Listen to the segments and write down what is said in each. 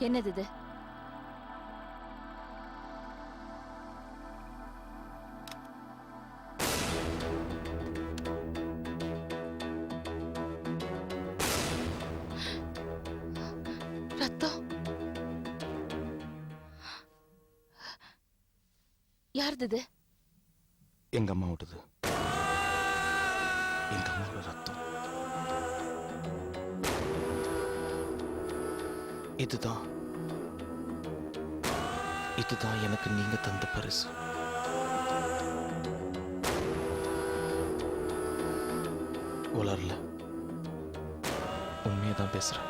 என்னது இது? ரத்தம். யாருது இது? எங்க அம்மா விட்டது. எங்க அம்மாவோட ரத்தம். இதுதான் எனக்கு நீங்க தந்த பரிசு. வளரல, உண்மையதான் பேசுறேன்.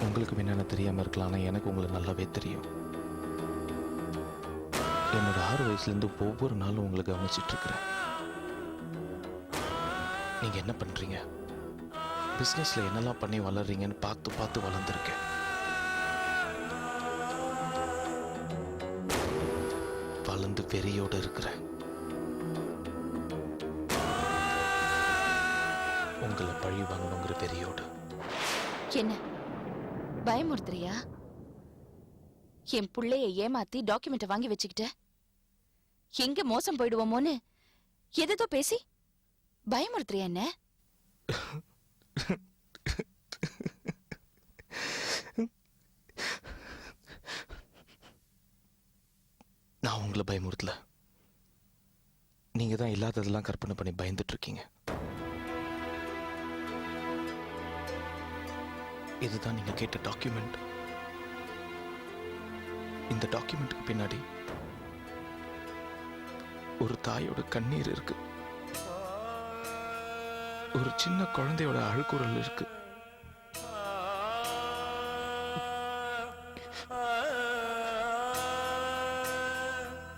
உங்களுக்கு என்னென்ன தெரியாம இருக்கலாம், ஆனா எனக்கு உங்களை நல்லாவே தெரியும். என்னோட 6 வயசுலேருந்து ஒவ்வொரு நாளும் உங்களை கவனிச்சிட்டு இருக்கிறேன். நீங்க என்ன பண்றீங்க, பிசினஸ்ல என்னெல்லாம் பண்ணி வளர்றீங்கன்னு பார்த்து பார்த்து வளர்ந்துருக்கேன். வளர்ந்து வெறியோட இருக்கிறேன். உங்களை பழி வாங்கணுங்கிற வெறியோடு. என்ன பயமுறுத்துறியா? என் புள்ளைய ஏமாத்தி டாக்குமெண்ட் வாங்கி வச்சுக்கிட்ட, எங்க மோசம் போயிடுவோமோன்னு எதோ பேசி பயமுறுத்துறியா என்ன? நான் உங்களை பயமுறுத்தல, நீங்க தான் இல்லாததெல்லாம் கற்பனை பண்ணி பயந்துட்டு இருக்கீங்க. இதுதான் நீங்க கேட்ட டாக்குமெண்ட். இந்த டாக்குமெண்ட்டுக்கு பின்னாடி ஒரு தாயோட கண்ணீர் இருக்கு, ஒரு சின்ன குழந்தையோட அழுகுரல் இருக்கு.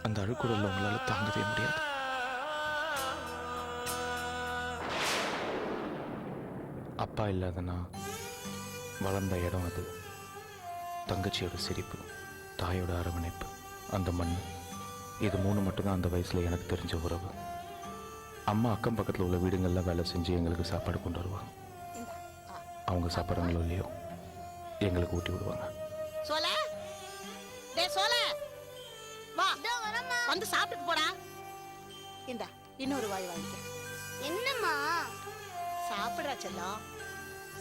அந்த அழுகுரல் உங்களால தாங்கவே முடியாது. அப்பா இல்லாதனா வளர்ந்த இடம் அது. தங்கச்சியோட சிரிப்பு, தாயோட அரவணைப்பு, அந்த மண், இது 3 மட்டும்தான் அந்த வயசுல எனக்கு தெரிஞ்ச உறவு. அம்மா அக்கம் பக்கத்தில் உள்ள வீடுங்கள்லாம் வேலை செஞ்சு எங்களுக்கு சாப்பாடு கொண்டு வருவாங்க. அவங்க சாப்பிட்றாங்களோ இல்லையோ எங்களுக்கு ஊட்டி விடுவாங்க. வந்து சாப்பிட்டு போடா. இந்த இன்னொரு வாய் வாங்கிக்க. என்னம்மா சாப்பிடுறா செல்லம்,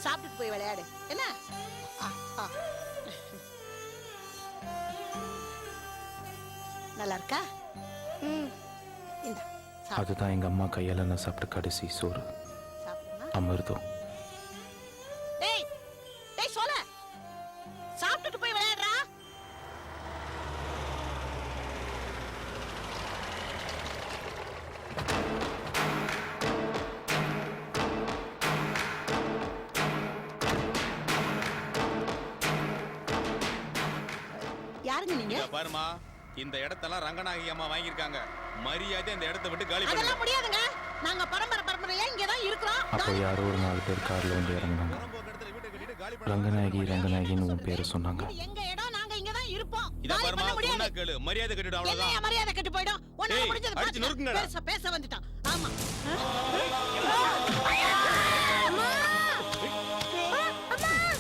சாப்பிட்டு போய் விளையாடு. என்ன நல்லா இருக்கா? அதுதான் எங்க அம்மா கையால நான் சாப்பிட்ட கடைசி சோறு, அமிர்தம். டேய் டேய் சோல, சாப்பிட்டு போய் விளையாடுறா. யாருங்க நீங்க? பாருமா, இந்த இடத்தெல்லாம் ரங்கநாயகி அம்மா வாங்கியிருக்காங்க. மரியாதை இந்த இடத்தை விட்டு காலி பண்ணுங்க. அதெல்லாம் முடியாதுங்க, நாங்க பரம்பரையா இங்க தான் இருக்கிறோம். அப்போ யாரோ ஒரு 4 பேர் கார்ல வந்து இறங்குனாங்க. ரங்கநாயகின்னு உன் பேரை சொன்னாங்க. எங்க இடம், நாங்க இங்க தான் இருப்போம். இத பாருமா, சொன்னா கேளு, மரியாதை கட்டிடு. அவ்வளவுதான். என்ன மரியாதை கட்டி போய்டும். ஒண்ணு முடிஞ்சது பாத்து பேச வந்துட்டான். ஆமா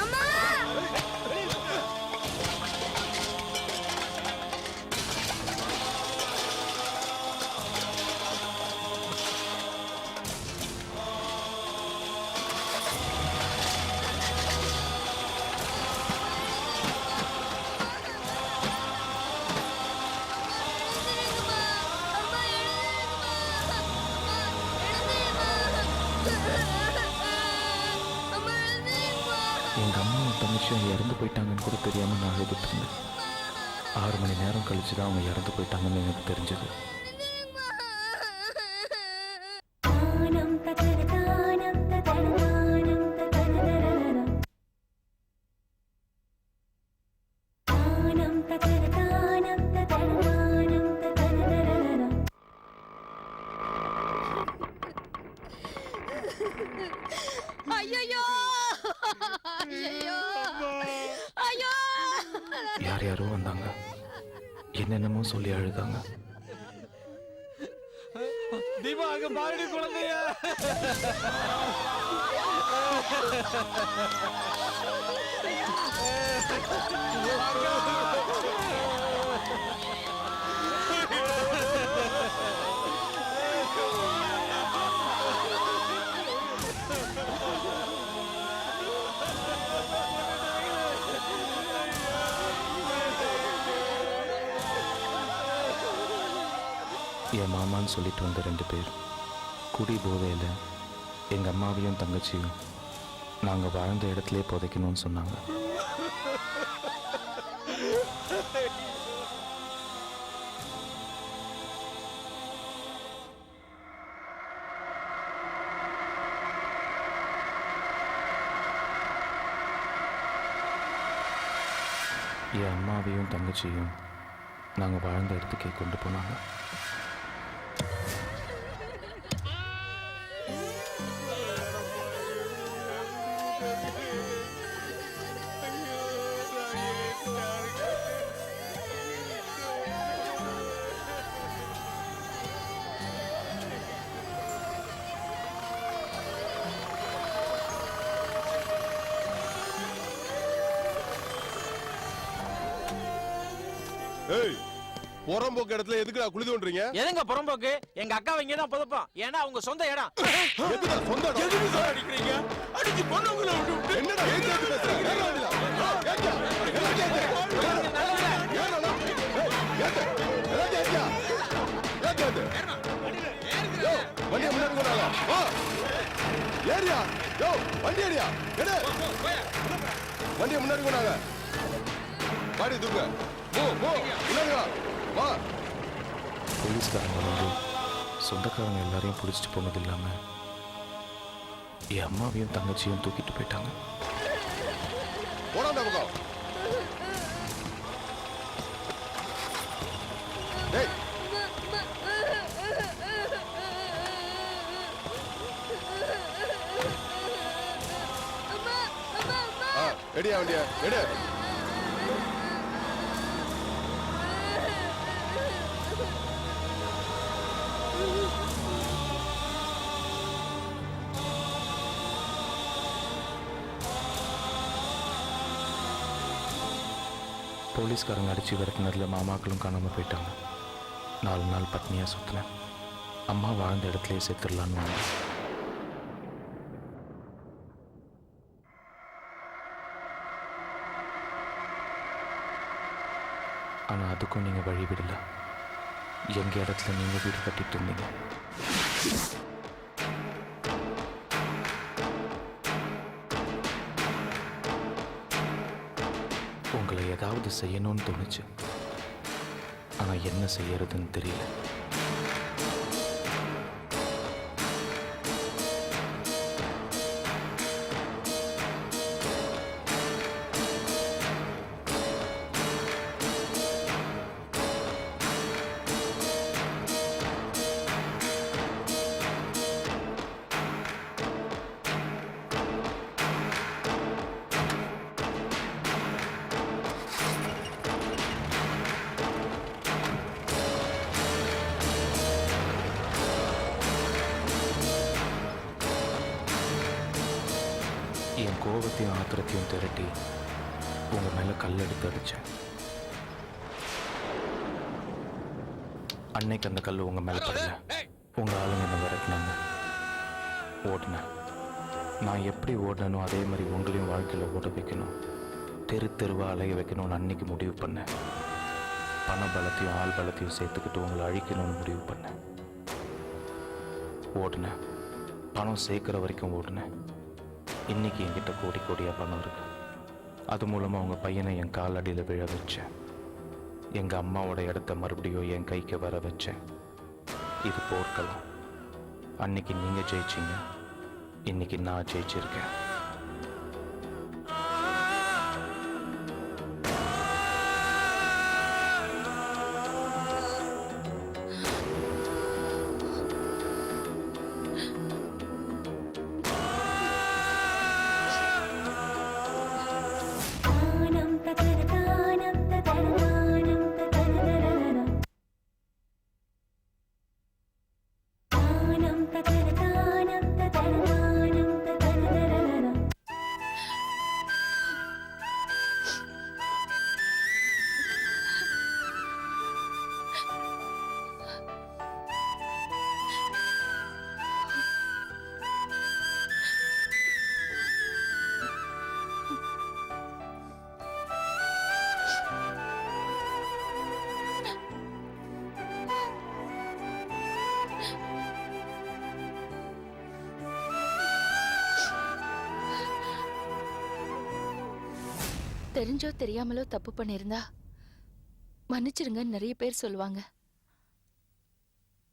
அம்மா எங்க அம்மாவும் தங்கச்சியும் இறந்து போயிட்டாங்கன்னு கூட தெரியாம நான் அழுதுட்டு இருந்தேன். 6 மணி நேரம் கழிச்சு தான் அவங்க இறந்து போயிட்டாங்கன்னு எனக்கு தெரிஞ்சது. யார் யாரோ வந்தாங்க, என்னென்னமோ சொல்லி அழுதாங்க. தீபா அங்க பாருடி குழந்தைய. என் மாமான்னு சொல்லிட்டு வந்த 2 பேர் குடி போதையில் எங்கள் அம்மாவையும் தங்கச்சியும் நாங்கள் வாழ்ந்த இடத்துலே புதைக்கணும்னு சொன்னாங்க. என் அம்மாவையும் தங்கச்சியும் நாங்கள் வாழ்ந்த இடத்துக்கே கொண்டு போனாங்க. ஏய், புறம்போக்கு இடத்துல எதுக்குடா குழி தோன்றீங்க? எதுங்க புறம்போக்கு? எங்க அக்கா இங்க தான் புதைப்போம். ஏன்னா அவங்க சொந்த இடம். எதுக்குடா சொந்த இடம்? எதுக்கு சார் அடிக்கிறீங்க? அடிச்சு பொண்ணுங்கள விட்டு என்னடா ஏன் கேட்டு பேசுறீங்க? ஏறா வண்டியில. ஏறியா? எல்லாம் கேட்டு. ஏறா. ஏத்து. எல்லாம் கேட்டியா? ஏன் கேட்டு? யோ, வண்டியை முன்னாடி கொண்டாங்க. வா. ஏறியா? யோ, வண்டி ஏறியா? எடு. வண்டியை முன்னாடி கொண்டாங்க. பாடி தூக்கு. போ, போ. முன்னாடி வா. வா. போலீஸ்காரங்க வந்து சொந்தக்காரங்க எல்லாரையும் பிடிச்சிட்டு போனது இல்லாமல் என் அம்மாவையும் தங்கச்சியும் தூக்கிட்டு போயிட்டாங்க. போடா அந்த பக்கம். டேய். எடியா வண்டியா எடு. போலீஸ்காரங்க அடித்து விரட்டினதில் மாமாக்களும் காணாமல் போயிட்டாங்க. 4 நாள் பட்னியாக சுற்றினேன். அம்மா வாழ்ந்த இடத்துலையே செத்துடலான்னு வந்தேன். ஆனால் அதுக்கும் நீங்கள் வழி விடல. எங்கள் இடத்துல நீங்கள் வீடு கட்டிட்டு இருந்தீங்க. உங்களை ஏதாவது செய்யணும்னு தோணுச்சு. ஆனால் என்ன செய்யறதுன்னு தெரியல. என் கோபத்தையும் ஆத்திரத்தையும் திரட்டி உங்கள் மேலே கல்லெடுத்து அடித்தேன். அன்னைக்கு அந்த கல் உங்கள் மேலே படல. உங்கள் ஆளுங்க என்ன விரட்டினாங்க. ஓடினேன். நான் எப்படி ஓடனோ அதே மாதிரி உங்களையும் வாழ்க்கையில் ஓட வைக்கணும், தெரு தெருவாக அலைய வைக்கணும்னு அன்னைக்கு முடிவு பண்ணேன். பண பலத்தையும் ஆள் பலத்தையும் சேர்த்துக்கிட்டு உங்களை அழிக்கணும்னு முடிவு பண்ணேன். ஓடினேன். பணம் சேர்க்குற வரைக்கும் ஓடினேன். இன்னைக்கு என்கிட்ட கோடி கோடியாக பணம் இருக்கு. அது மூலமாக உங்கள் பையனை என் காலடியில் விழ வச்சேன். எங்கள் அம்மாவோட இடத்த மறுபடியும் என் கைக்கு வர வச்சேன். இது போர்க்களம். அன்னைக்கு நீங்கள் ஜெயிச்சிங்க, இன்னைக்கு நான் ஜெயிச்சிருக்கேன். தெரிஞ்சோ தெரியாமலோ தப்பு பண்ணிருந்தா மன்னிச்சிருங்கன்னு நிறைய பேர் சொல்லுவாங்க.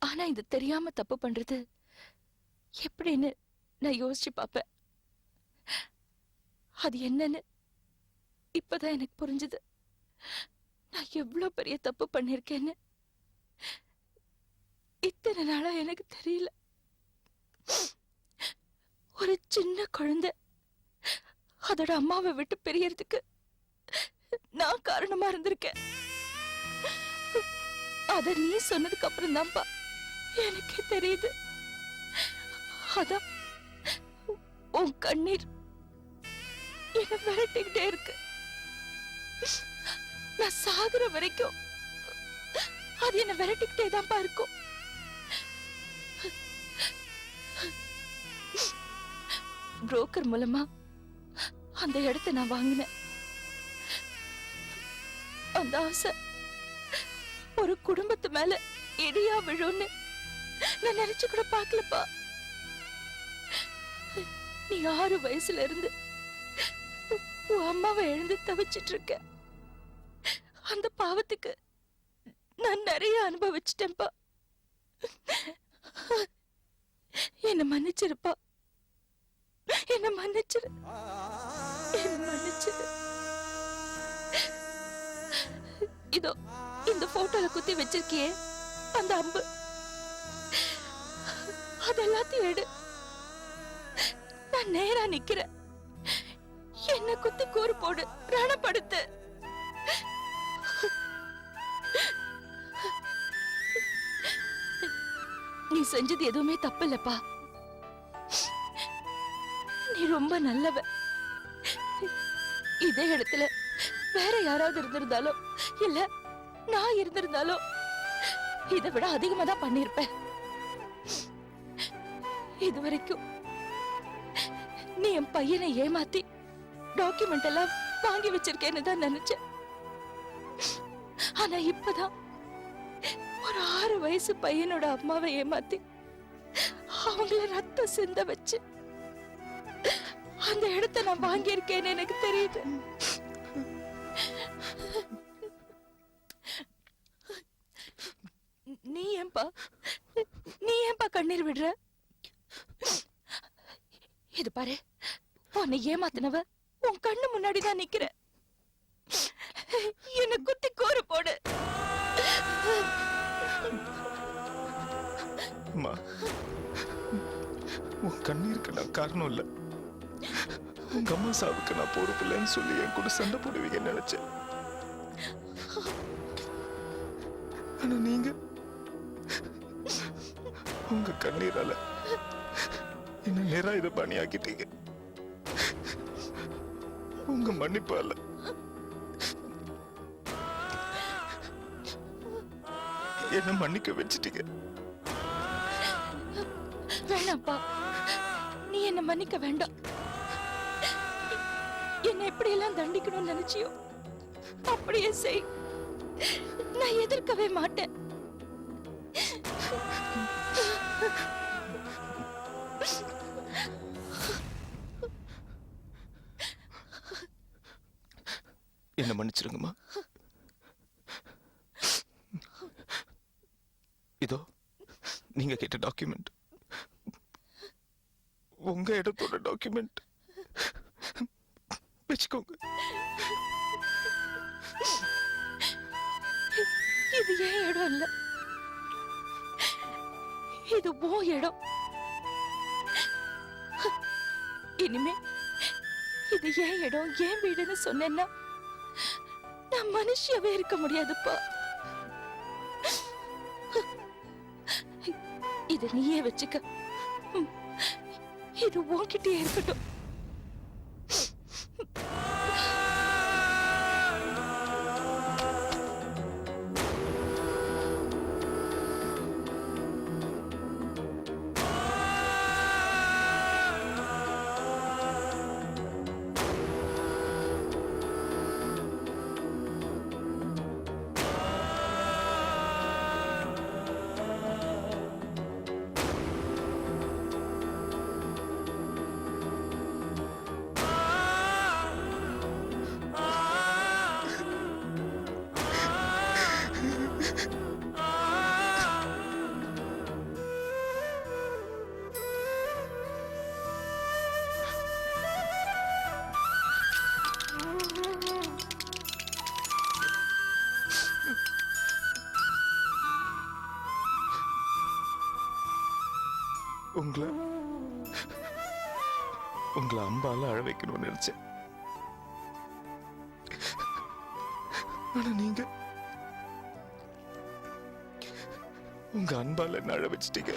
ஆனா இது தெரியாம தப்பு பண்றது எப்படின்னு நான் யோசிச்சு பாப்பேன். அது என்னன்னு இப்பதான் எனக்கு புரிஞ்சுது. நான் எவ்வளவு பெரிய தப்பு பண்ணிருக்கேன்னு இத்தனை நாளா எனக்கு தெரியல. ஒரு சின்ன குழந்தை அதோட அம்மாவை விட்டு பிரியறதுக்கு நான் காரணமா இருந்திருக்கேன். அத நீ சொன்னதுக்கு அப்புறம் தான்ப்பா எனக்கே தெரியுது. அதான் உன் கண்ணீர் என்ன விரட்டிக்கிட்டே இருக்கு. நான் சாகுற வரைக்கும் அது என்ன விரட்டிக்கிட்டே தான்ப்பா இருக்கும். புரோக்கர் மூலமா அந்த இடத்தை நான் வாங்கினேன். அந்த ஆசை ஒரு குடும்பத்து மேல இடியா விழுன்னு நான் நினைச்சு கூட பார்க்கலப்பா. நீ 6 வயசுல இருந்து உன் அம்மாவை எழுந்து தவிச்சிட்டு இருக்க. அந்த பாவத்துக்கு நான் நிறைய அனுபவிச்சிட்டேன்ப்பா. என்ன மன்னிச்சிருப்பா. என்ன மன்னிச்சிரு. என்ன மன்னிச்சிரு. இதோ இந்த போட்டோல குத்தி வச்சிருக்கியே அந்த அம்பு, அதெல்லாத்தையும் எடு. நான் நேரா நிக்கிறேன். என்ன குத்தி கூறு போடு, ரணப்படுத்து. நீ செஞ்சது எதுவுமே தப்பு இல்லப்பா. நீ ரொம்ப நல்லவ. இதே இடத்துல வேற யாராவது இருந்திருந்தாலோ இல்ல நான் இருந்திருந்தாலோ இதை விட அதிகமா தான் பண்ணிருப்பேன். இதுவரைக்கும் நீ என் பையனை ஏமாத்தி டாக்குமெண்ட் எல்லாம் வாங்கி வச்சிருக்கேன்னு தான் நினைச்சேன். ஆனா இப்பதான் ஒரு 6 வயசு பையனோட அம்மாவை ஏமாத்தி அவங்கள ரத்தம் சிந்த வச்சு அந்த இடத்தை நான் வாங்கியிருக்கேன்னு எனக்கு தெரியுது. நீ ஏன்பா கண்ணீர் விடுற? இது பாரு, உன்னை ஏமாத்தினவ உன் கண்ணு முன்னாடி தான் நிக்கிற. என்ன குத்தி கோரு போடு. அம்மா, உன் கண்ணீருக்கு நான் காரணம் இல்ல. உங்க அம்மா சாவுக்கு நான் பொறுப்பு இல்லைன்னு சொல்லி என் கூட சண்டை போடுவீங்கன்னு நினைச்சேன். ஆனா நீங்க உங்க கண்ணீரால என்ன நிராயுதபாணி ஆக்கிட்டீங்க. உங்க மன்னிப்பால என்ன மன்னிக்க வச்சிட்டீங்க. வேணாப்பா, நீ என்ன மன்னிக்க வேண்டாம். என்ன எப்படி எல்லாம் தண்டிக்கணும்னு நினைச்சியோ அப்படியே செய். நான் எதிர்க்கவே மாட்டேன். என்ன மன்னிச்சிருங்கம்மா. இதோ நீங்க கேட்ட டாக்குமெண்ட் உங்க இடத்தோட டாக்குமெண்ட். வச்சுக்கோங்க. இது ஏன் இடம் இல்ல, இது உன் இடம். இனிமே இது ஏன் இடம், ஏன் வீடுன்னு சொன்னேன்னா நான் மனுஷியாவே இருக்க முடியாதுப்பா. இது நீயே வச்சுக்க. இது உன்கிட்டயே இருக்கட்டும். உங்களை உங்களை அம்பால அழ வைக்கணும்னு நினைச்சேன். ஆனா நீங்க உங்க அன்பால என்ன அழ வச்சிட்டீங்க.